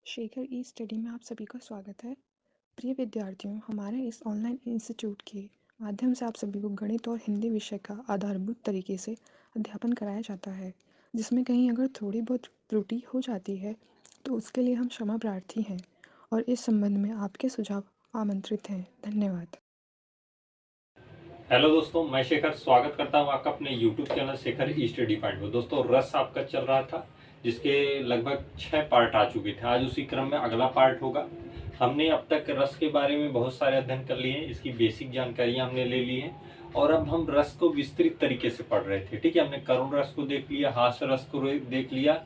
शेखर ई study में आप सभी का स्वागत है। प्रिय विद्यार्थियों, हमारे इस ऑनलाइन इंस्टीट्यूट के माध्यम से आप सभी को गणित और हिंदी विषय का आधारभूत तरीके से अध्यापन कराया जाता है, जिसमें कहीं अगर थोड़ी बहुत त्रुटि हो जाती है तो उसके लिए हम क्षमा प्रार्थी हैं और इस संबंध में आपके सुझाव आमंत्रित हैं। धन्यवाद। हेलो दोस्तों, मैं शेखर स्वागत करता हूं आपका अपने YouTube चैनल शेखर ई स्टडी पॉइंट में। दोस्तों, रस आपका चल रहा था जिसके लगभग 6 पार्ट आ चुके थे। आज उसी क्रम में अगला पार्ट होगा। हमने अब तक रस के बारे में बहुत सारे अध्ययन कर लिए हैं, इसकी बेसिक जानकारियां हमने ले ली हैं और अब हम रस को विस्तृत तरीके से पढ़ रहे थे। ठीक है, हमने करुण रस को देख लिया, हास्य रस को देख लिया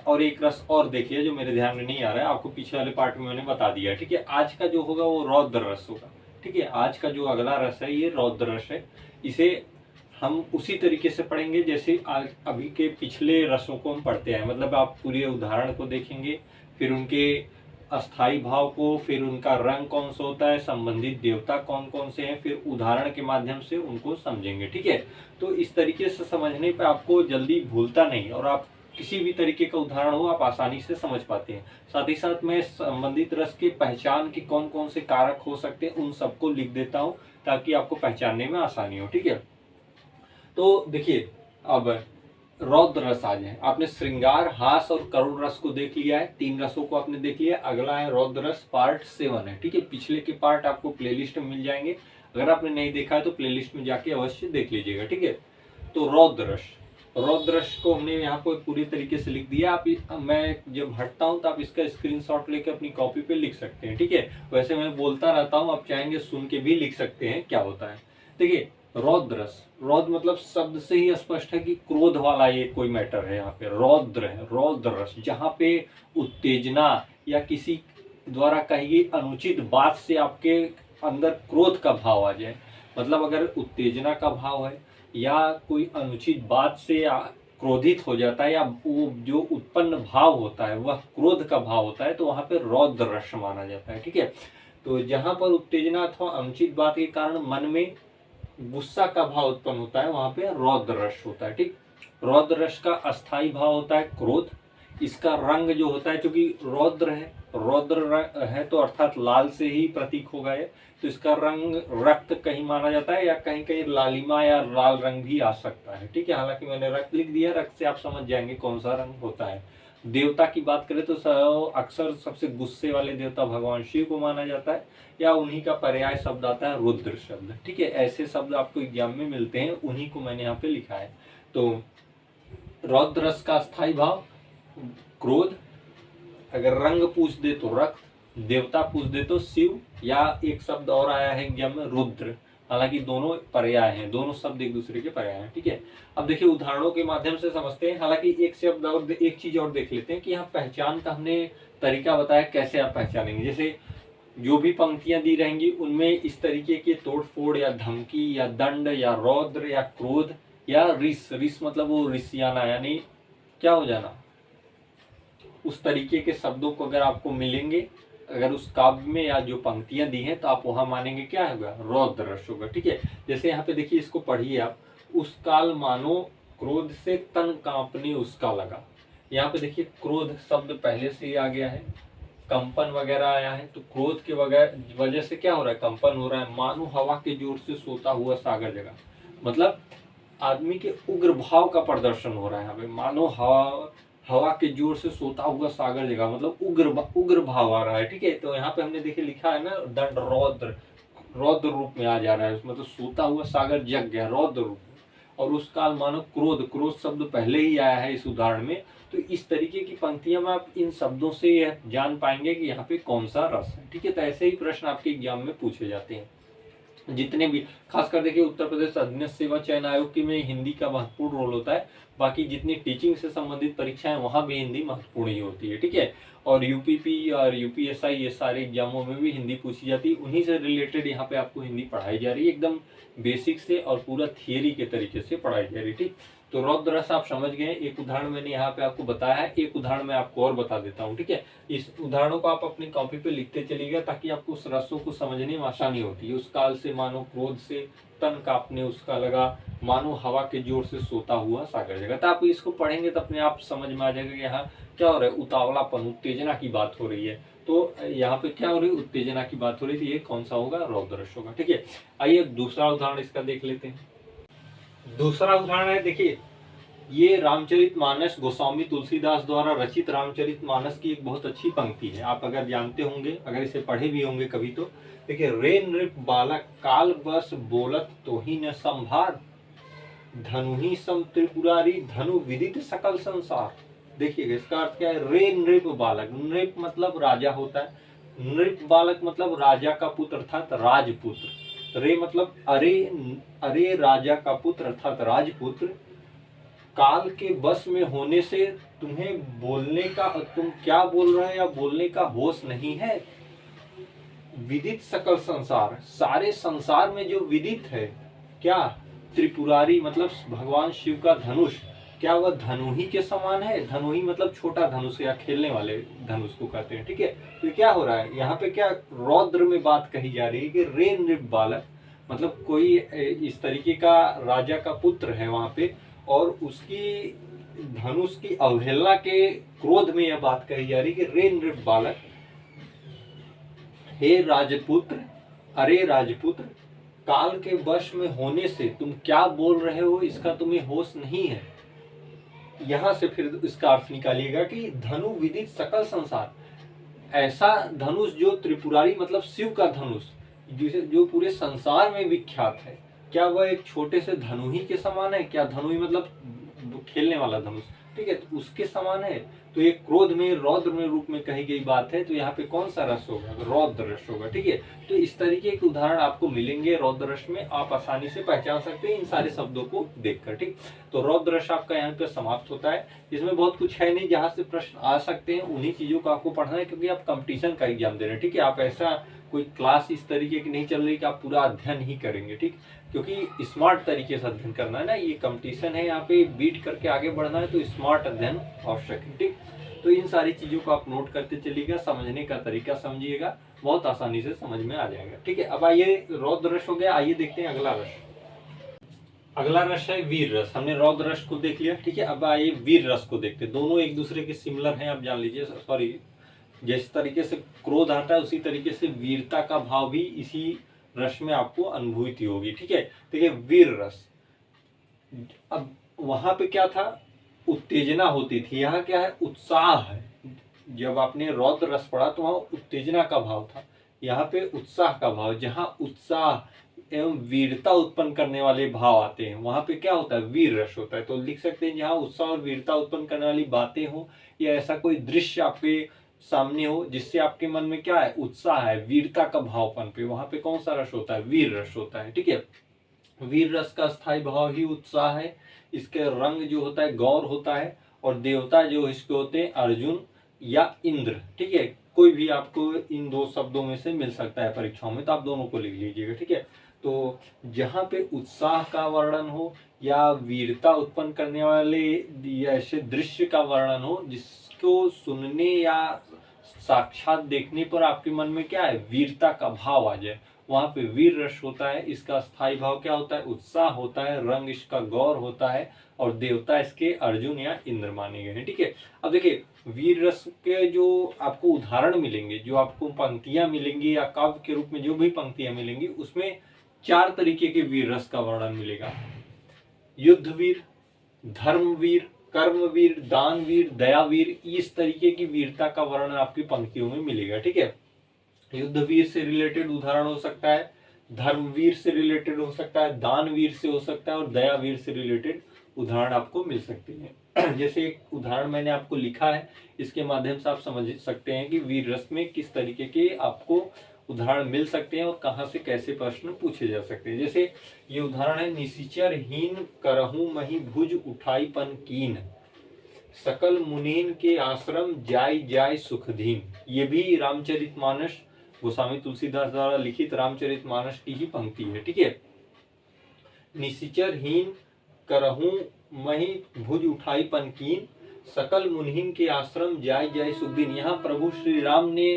और एक रस और देख लिया जो मेरे ध्यान में नहीं आ रहा है, आपको पीछे वाले पार्ट में मैंने बता दिया। ठीक है, आज का जो होगा वो रौद्र रस होगा। ठीक है, आज का जो अगला रस है ये रौद्र रस है। इसे हम उसी तरीके से पढ़ेंगे जैसे आज अभी के पिछले रसों को हम पढ़ते हैं। मतलब आप पूरे उदाहरण को देखेंगे, फिर उनके अस्थाई भाव को, फिर उनका रंग कौन सा होता है, संबंधित देवता कौन कौन से हैं, फिर उदाहरण के माध्यम से उनको समझेंगे। ठीक है, तो इस तरीके से समझने पर आपको जल्दी भूलता नहीं और आप किसी भी तरीके का उदाहरण हो आप आसानी से समझ पाते हैं। साथ ही साथ मैं संबंधित रस की पहचान के कौन कौन से कारक हो सकते हैं उन सबको लिख देता हूं ताकि आपको पहचानने में आसानी हो। ठीक है, तो देखिए अब रौद्र रस आ जाए। आपने श्रृंगार, हास और करुण रस को देख लिया है, 3 रसों को आपने देख लिया। अगला है रौद्र रस, पार्ट 7 है। ठीक है, पिछले के पार्ट आपको प्लेलिस्ट में मिल जाएंगे। अगर आपने नहीं देखा है तो प्लेलिस्ट में जाके अवश्य देख लीजिएगा। ठीक है, तो रौद्र रस को हमने यहाँ पर पूरी तरीके से लिख दिया। मैं जब हटता हूँ तो आप इसका स्क्रीनशॉट लेकर अपनी कॉपी पे लिख सकते हैं। ठीक है, वैसे मैं बोलता रहता हूँ, आप चाहेंगे सुन के भी लिख सकते हैं क्या होता है। देखिए, रौद्रस, रौद्र मतलब शब्द से ही स्पष्ट है कि क्रोध वाला ये कोई मैटर है। यहाँ पे रौद्र है, रौद्रस, जहाँ पे उत्तेजना या किसी द्वारा कही गई अनुचित बात से आपके अंदर क्रोध का भाव आ जाए। मतलब अगर उत्तेजना का भाव है या कोई अनुचित बात से क्रोधित हो जाता है या वो जो उत्पन्न भाव होता है वह क्रोध का भाव होता है, तो वहां पे रौद्र रस माना जाता है। ठीक है, तो जहां पर उत्तेजना अथवा अनुचित बात के कारण मन में गुस्सा का भाव उत्पन्न होता है वहां पे रौद्र रस होता है। ठीक, रौद्र रस का अस्थाई भाव होता है क्रोध। इसका रंग जो होता है, क्योंकि रौद्र है तो अर्थात लाल से ही प्रतीक होगा ये, तो इसका रंग रक्त कहीं माना जाता है या कहीं कहीं लालिमा या लाल रंग भी आ सकता है। ठीक है, हालांकि मैंने रक्त लिख दिया, रक्त से आप समझ जाएंगे कौन सा रंग होता है। देवता की बात करें तो अक्सर सबसे गुस्से वाले देवता भगवान शिव को माना जाता है या उन्हीं का पर्याय शब्द आता है रुद्र शब्द। ठीक है, ऐसे शब्द आपको एग्जाम में मिलते हैं, उन्हीं को मैंने यहाँ पे लिखा है। तो रौद्र रस का स्थायी भाव क्रोध, अगर रंग पूछ दे तो रक्त, देवता पूछ दे तो शिव, या एक शब्द और आया है एग्जाम में रुद्र। हालांकि दोनों पर्याय हैं, दोनों शब्द एक दूसरे के पर्याय हैं। ठीक है, अब देखिए उदाहरणों के माध्यम से समझते हैं। हालांकि एक शब्द और एक चीज और देख लेते हैं कि यहाँ पहचान का हमने तरीका बताया कैसे आप पहचानेंगे। जैसे जो भी पंक्तियां दी रहेंगी उनमें इस तरीके के तोड़फोड़ या धमकी या दंड या रौद्र या क्रोध या रिस मतलब वो रिसियाना यानी क्या हो जाना, उस तरीके के शब्दों को अगर आपको मिलेंगे अगर उस काव्य में या जो पंक्तियां दी हैं तो आप वहां मानेंगे क्या होगा, रौद्र रस होगा। ठीक है, जैसे यहाँ पे देखिए, इसको पढ़िए आप। उस काल मानो क्रोध से तन कांपने उसका लगा। यहाँ पे देखिए क्रोध शब्द पहले से ही आ गया है, कंपन वगैरह आया है, तो क्रोध के वजह से क्या हो रहा है, कंपन हो रहा है। मानो हवा के जोर से सोता हुआ सागर जगा, मतलब आदमी के उग्र भाव का प्रदर्शन हो रहा है यहाँ पे। मानो हवा के जोर से सोता हुआ सागर जगा, मतलब उग्र भाव आ रहा है। ठीक है, तो यहाँ पे हमने देखिए लिखा है ना, दंड रौद्र, रौद्र रूप में आ जा रहा है, मतलब सोता हुआ सागर जग गया रौद्र रूप में। और उस काल मानो क्रोध, क्रोध शब्द पहले ही आया है इस उदाहरण में। तो इस तरीके की पंक्तियां में आप इन शब्दों से यह जान पाएंगे कि यहाँ पे कौन सा रस है। ठीक है, तो ऐसे ही प्रश्न आपके एग्जाम में पूछे जाते हैं जितने भी, खासकर देखिए उत्तर प्रदेश अधीनस्थ सेवा चयन आयोग की में हिंदी का महत्वपूर्ण रोल होता है। बाकी जितनी टीचिंग से संबंधित परीक्षाएं वहां भी हिंदी महत्वपूर्ण ही होती है। ठीक है, और यूपीपी और यूपीएसआई ये सारे एग्जामों में भी हिंदी पूछी जाती है, उन्हीं से रिलेटेड यहाँ पे आपको हिंदी पढ़ाई जा रही है, एकदम बेसिक से और पूरा थियरी के तरीके से पढ़ाई जा रही है। ठीक, तो रौद्र रस आप समझ गए। एक उदाहरण मैंने यहाँ पे आपको बताया है, एक उदाहरण मैं आपको और बता देता हूँ। ठीक है, इस उदाहरणों को आप अपनी कॉपी पे लिखते चलिएगा ताकि आपको उस रसों को समझने में आसानी होती है। उस काल से मानो क्रोध से तन कांपने उसका लगा, मानो हवा के जोर से सोता हुआ सागर जगा। तो आप इसको पढ़ेंगे तो अपने आप समझ में आ जाएगा कि यहाँ क्या हो रहा है, उतावलापन, उत्तेजना की बात हो रही है। तो यहाँ पे क्या हो रही है, उत्तेजना की बात हो रही थी, ये कौन सा होगा, रौद्र रस होगा। ठीक है, आइए दूसरा उदाहरण इसका देख लेते हैं। दूसरा उदाहरण है, देखिए ये रामचरितमानस गोस्वामी तुलसीदास द्वारा रचित रामचरितमानस की एक बहुत अच्छी पंक्ति है, आप अगर जानते होंगे, अगर इसे पढ़े भी होंगे कभी तो। देखिए, रे नृप बालक काल बस बोलत तो ही न संभार, धनु ही सम त्रिपुरारी धनु विदित सकल संसार। देखिएगा इसका अर्थ क्या है, रे नृप बालक, नृप मतलब राजा होता है, नृप बालक मतलब राजा का पुत्र अर्थात राजपुत्र, रे मतलब अरे, अरे राजा का पुत्र अर्थात राजपुत्र, काल के बस में होने से तुम्हें बोलने का, तुम क्या बोल रहे हैं या बोलने का होश नहीं है। विदित सकल संसार, सारे संसार में जो विदित है, क्या, त्रिपुरारी मतलब भगवान शिव का धनुष, क्या वह धनु ही के समान है। धनु ही मतलब छोटा धनुष या खेलने वाले धनुष को कहते हैं। ठीक है, तो क्या हो रहा है यहाँ पे, क्या रौद्र में बात कही जा रही है कि रे नृप बालक मतलब कोई इस तरीके का राजा का पुत्र है वहां पे, और उसकी धनुष की अवहेलना के क्रोध में यह बात कही जा रही है कि रे नृप बालक, हे राजपुत्र, अरे राजपुत्र, काल के वश में होने से तुम क्या बोल रहे हो, इसका तुम्हें होश नहीं है। यहां से फिर इसका अर्थ निकालिएगा कि धनु विदित सकल संसार, ऐसा धनुष जो त्रिपुरारी मतलब शिव का धनुष, जिसे जो पूरे संसार में विख्यात है, क्या वह एक छोटे से धनु ही के समान है। क्या धनु ही मतलब खेलने वाला धनुष, ठीक है, तो उसके समान है। तो ये क्रोध में रौद्र में रूप में कही गई बात है, तो यहाँ पे कौन सा रस होगा, रौद्र रस होगा। ठीक है, तो इस तरीके के उदाहरण आपको मिलेंगे रौद्र रस में, आप आसानी से पहचान सकते हैं इन सारे शब्दों को देखकर। ठीक, तो रौद्र रस आपका यहाँ पे समाप्त होता है। इसमें बहुत कुछ है नहीं, जहाँ से प्रश्न आ सकते हैं उन्हीं चीजों को आपको पढ़ना है, क्योंकि आप कंपटीशन का एग्जाम दे रहे हैं। ठीक है, आप ऐसा कोई क्लास इस तरीके की नहीं चल रही कि आप पूरा अध्ययन ही करेंगे। ठीक, क्योंकि स्मार्ट तरीके से अध्ययन करना है ना, ये कंपटीशन है, यहाँ पे बीट करके आगे बढ़ना है, तो स्मार्ट अध्ययन आवश्यक है। ठीक, तो इन सारी चीजों को आप नोट करते चलिएगा, समझने का तरीका समझिएगा, बहुत आसानी से समझ में आ जाएगा। ठीक है, अब आइए रौद्र रस हो गया, आइए देखते हैं अगला रस। अगला रस है वीर रस। हमने रौद्र रस को देख लिया। ठीक है, अब आइए वीर रस को देखते हैं। दोनों एक दूसरे के सिमिलर हैं, आप जान लीजिए। सॉरी, जिस तरीके से क्रोध आता है उसी तरीके से वीरता का भाव भी इसी रस में आपको अनुभूति होगी। ठीक है, देखिए वीर रस, अब वहां पे क्या था, उत्तेजना होती थी, यहाँ क्या है, उत्साह है। जब आपने रौद्र रस पढ़ा तो वहां उत्तेजना का भाव था, यहाँ पे उत्साह का भाव। जहाँ उत्साह एवं वीरता उत्पन्न करने वाले भाव आते हैं वहां पे क्या होता है, वीर रस होता है। तो लिख सकते हैं जहाँ उत्साह और वीरता उत्पन्न करने वाली बातें हो, या ऐसा कोई दृश्य आपके सामने हो जिससे आपके मन में क्या है, उत्साह है, वीरता का भावपन पे, वहां पे कौन सा रस होता है, वीर रस होता है। ठीक है, वीर रस का स्थायी भाव ही उत्साह है। इसके रंग जो होता है गौर होता है, और देवता जो इसके होते हैं अर्जुन या इंद्र। ठीक है, कोई भी आपको इन दो शब्दों में से मिल सकता है परीक्षाओं में, तो आप दोनों को लिख लीजिएगा। ठीक है, तो जहां पे उत्साह का वर्णन हो या वीरता उत्पन्न करने वाले ऐसे दृश्य का वर्णन हो जिसको सुनने या साक्षात देखने पर आपके मन में क्या है, वीरता का भाव आ जाए, वहां पे वीर रस होता है। इसका स्थायी भाव क्या होता है, उत्साह होता है, रंग इसका गौर होता है, और देवता इसके अर्जुन या इंद्र माने गए हैं। ठीक है, अब देखिए वीर रस के जो आपको उदाहरण मिलेंगे, जो आपको पंक्तियां मिलेंगी या काव्य के रूप में जो भी पंक्तियां मिलेंगी, उसमें 4 तरीके के वीर रस का वर्णन मिलेगा। युद्धवीर, धर्मवीर, कर्मवीर, दानवीर, दयावीर, इस तरीके की वीरता का वर्णन आपकी पंक्तियों में मिलेगा। ठीक है, युद्धवीर से रिलेटेड उदाहरण हो सकता है, धर्मवीर से रिलेटेड हो सकता है, दानवीर से हो सकता है, और दयावीर से रिलेटेड उदाहरण आपको मिल सकते हैं। जैसे एक उदाहरण मैंने आपको लिखा है, इसके माध्यम से आप समझ सकते हैं कि वीर रस में किस तरीके के आपको उदाहरण मिल सकते हैं और कहां से कैसे प्रश्न पूछे जा सकते हैं। जैसे ये उदाहरण है, निशिचर हीन करहूं मही भुज उठाईपन कीन, सकल मुनीन के आश्रम जाय जाय सुखधीन। ये भी रामचरितमानस गोस्वामी तुलसीदास द्वारा लिखित रामचरितमानस की ही पंक्ति है। ठीक है, निशिचर हीन करहूं मही भुज उठाईपन कीन, सकल मुनीन के आश्रम जाय जाय सुखदीन। यहाँ प्रभु श्री राम ने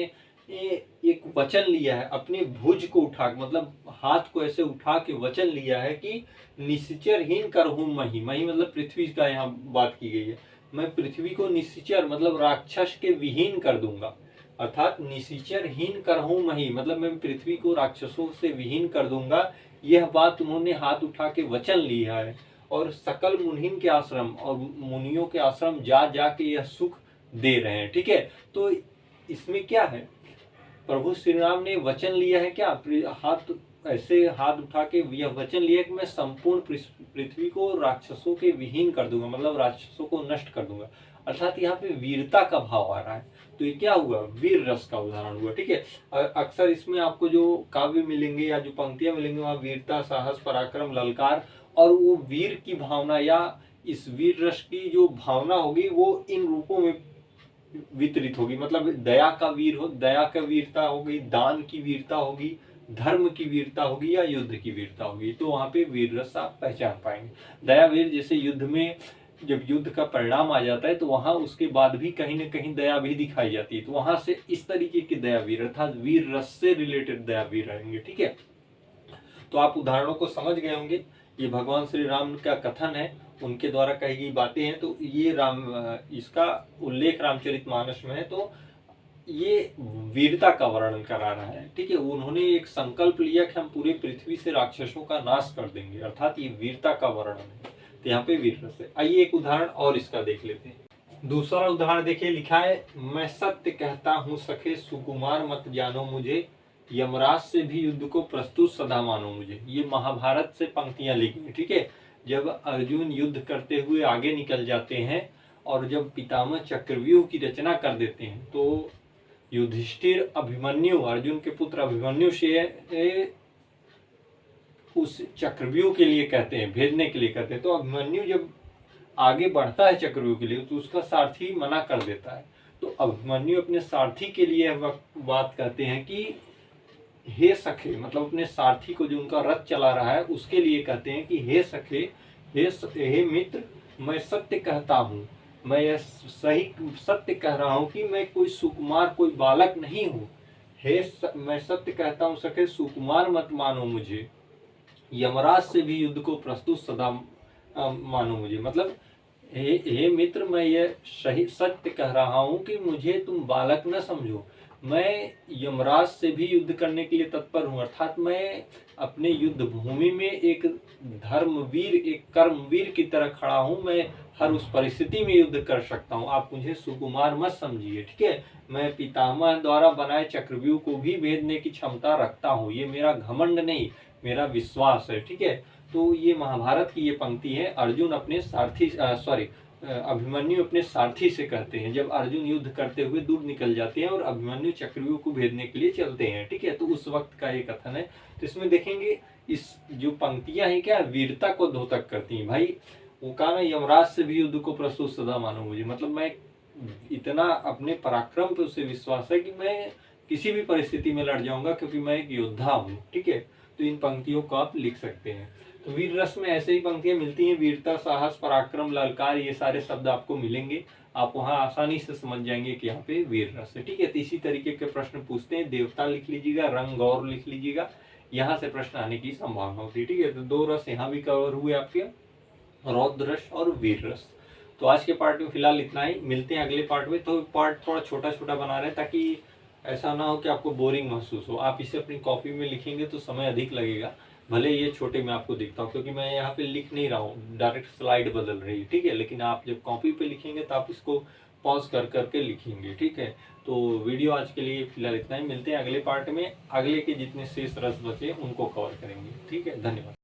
एक वचन लिया है, अपने भुज को उठा, मतलब हाथ को ऐसे उठा के वचन लिया है कि निशिचर हीन करहूं मही, मही मतलब पृथ्वी का यहाँ बात की गई है, मैं पृथ्वी को निश्चर मतलब राक्षस के विहीन कर दूंगा, अर्थात निश्चरहीन करहूं मही, मतलब मैं पृथ्वी को राक्षसों से विहीन कर दूंगा। यह बात उन्होंने हाथ उठा के वचन लिया है और सकल मुनिन के आश्रम और मुनियों के आश्रम जा जा के यह सुख दे रहे हैं। ठीक है, तो इसमें क्या है, प्रभु श्री राम ने वचन लिया है, क्या हाथ ऐसे हाथ उठा के यह वचन लिया कि मैं संपूर्ण पृथ्वी को राक्षसों के विहीन कर दूंगा, मतलब राक्षसों को नष्ट कर दूंगा। अर्थात यहाँ पे वीरता का भाव आ रहा है, तो ये क्या हुआ, वीर रस का उदाहरण हुआ। ठीक है, अक्सर इसमें आपको जो काव्य मिलेंगे या जो पंक्तियां मिलेंगी वहां वीरता, साहस, पराक्रम, ललकार और वो वीर की भावना या इस वीर रस की जो भावना होगी वो इन रूपों में वितरित होगी। मतलब दया का वीर हो, दया का वीरता होगी, दान की वीरता होगी, धर्म की वीरता होगी या युद्ध की वीरता होगी, तो वहां पे वीर रस आप पहचान पाएंगे। दया वीर जैसे युद्ध में जब युद्ध का परिणाम आ जाता है तो वहां उसके बाद भी कहीं ना कहीं दया भी दिखाई जाती है, तो वहां से इस तरीके की दया वीर अर्थात वीर रस से रिलेटेड दया वीर रहेंगे। ठीक है, तो आप उदाहरणों को समझ गए होंगे, ये भगवान श्री राम का कथन है, उनके द्वारा कही गई बातें हैं। तो ये इसका उल्लेख रामचरितमानस में है, तो ये वीरता का वर्णन करा रहा है। ठीक है, उन्होंने एक संकल्प लिया कि हम पूरे पृथ्वी से राक्षसों का नाश कर देंगे, अर्थात ये वीरता का वर्णन है, तो यहाँ पे वीर रस है। आइए एक उदाहरण और इसका देख लेते हैं। दूसरा उदाहरण देखिए, लिखा है, मैं सत्य कहता हूँ सखे सुकुमार मत जानो मुझे, यमराज से भी युद्ध को प्रस्तुत सदा मानो मुझे। ये महाभारत से पंक्तियां लिखी। ठीक है, जब अर्जुन युद्ध करते हुए आगे निकल जाते हैं और जब पितामह चक्रव्यूह की रचना कर देते हैं तो युधिष्ठिर अभिमन्यु, अर्जुन के पुत्र अभिमन्यु से उस चक्रव्यूह के लिए कहते हैं, भेजने के लिए कहते हैं। तो अभिमन्यु जब आगे बढ़ता है चक्रव्यूह के लिए तो उसका सारथी मना कर देता है, तो अभिमन्यु अपने सारथी के लिए बात कहते हैं कि हे सखे, मतलब अपने सारथी को जो उनका रथ चला रहा है उसके लिए कहते हैं कि हे सखे, हे मित्र, मैं सत्य कहता हूँ, मैं यह सही सत्य कह रहा हूँ कि मैं कोई सुकुमार, कोई बालक नहीं हूँ। मैं सत्य कहता हूँ सखे, सुकुमार मत मानो मुझे, यमराज से भी युद्ध को प्रस्तुत सदा मानो मुझे। मतलब हे मित्र, मैं ये सही सत्य कह रहा हूँ कि मुझे तुम बालक न समझो, मैं यमराज से भी युद्ध करने के लिए तत्पर हूँ, अर्थात मैं अपने युद्ध भूमि में एक धर्मवीर, एक कर्मवीर की तरह खड़ा हूँ, मैं हर उस परिस्थिति में युद्ध कर सकता हूँ, आप मुझे सुकुमार मत समझिए। ठीक है, मैं पितामह द्वारा बनाए चक्रव्यूह को भी भेदने की क्षमता रखता हूँ, ये मेरा घमंड नहीं, मेरा विश्वास है। ठीक है, तो ये महाभारत की ये पंक्ति है, अर्जुन अपने सारथी अभिमन्यु अपने सारथी से कहते हैं जब अर्जुन युद्ध करते हुए दूर निकल जाते हैं और अभिमन्यु चक्रव्यूह को भेदने के लिए चलते हैं। ठीक है, तो उस वक्त का ये कथन है। तो इसमें देखेंगे इस जो पंक्तियां हैं क्या वीरता को द्योतक करती हैं। भाई वो कहा ना, यमराज से भी युद्ध को प्रस्तुत सदा मानो मुझे, मतलब मैं इतना अपने पराक्रम पे उसे विश्वास है कि मैं किसी भी परिस्थिति में लड़ जाऊंगा क्योंकि मैं एक योद्धा हूँ। ठीक है, तो इन पंक्तियों को आप लिख सकते हैं। तो वीर रस में ऐसे ही पंक्तियां मिलती हैं, वीरता, साहस, पराक्रम, ललकार, ये सारे शब्द आपको मिलेंगे, आप वहां आसानी से समझ जाएंगे कि यहाँ पे वीर रस है। ठीक है, तो इसी तरीके के प्रश्न पूछते हैं, देवता लिख लीजिएगा, रंग गौर लिख लीजिएगा, यहाँ से प्रश्न आने की संभावना होती है। ठीक है, तो 2 रस यहाँ भी कवर हुए आपके, रौद्र रस और वीर रस। तो आज के पार्ट में फिलहाल इतना ही, मिलते हैं अगले पार्ट में। तो पार्ट थोड़ा छोटा छोटा बना रहे हैं ताकि ऐसा ना हो कि आपको बोरिंग महसूस हो। आप इसे अपनी कॉपी में लिखेंगे तो समय अधिक लगेगा, भले ये छोटे में आपको दिखता हो, क्योंकि मैं यहाँ पे लिख नहीं रहा हूँ, डायरेक्ट स्लाइड बदल रही है। ठीक है, लेकिन आप जब कॉपी पे लिखेंगे तो आप इसको पॉज कर करके लिखेंगे। ठीक है, तो वीडियो आज के लिए फिलहाल इतना ही, मिलते हैं अगले पार्ट में, अगले के जितने शेष रस बचे उनको कवर करेंगे। ठीक है, धन्यवाद।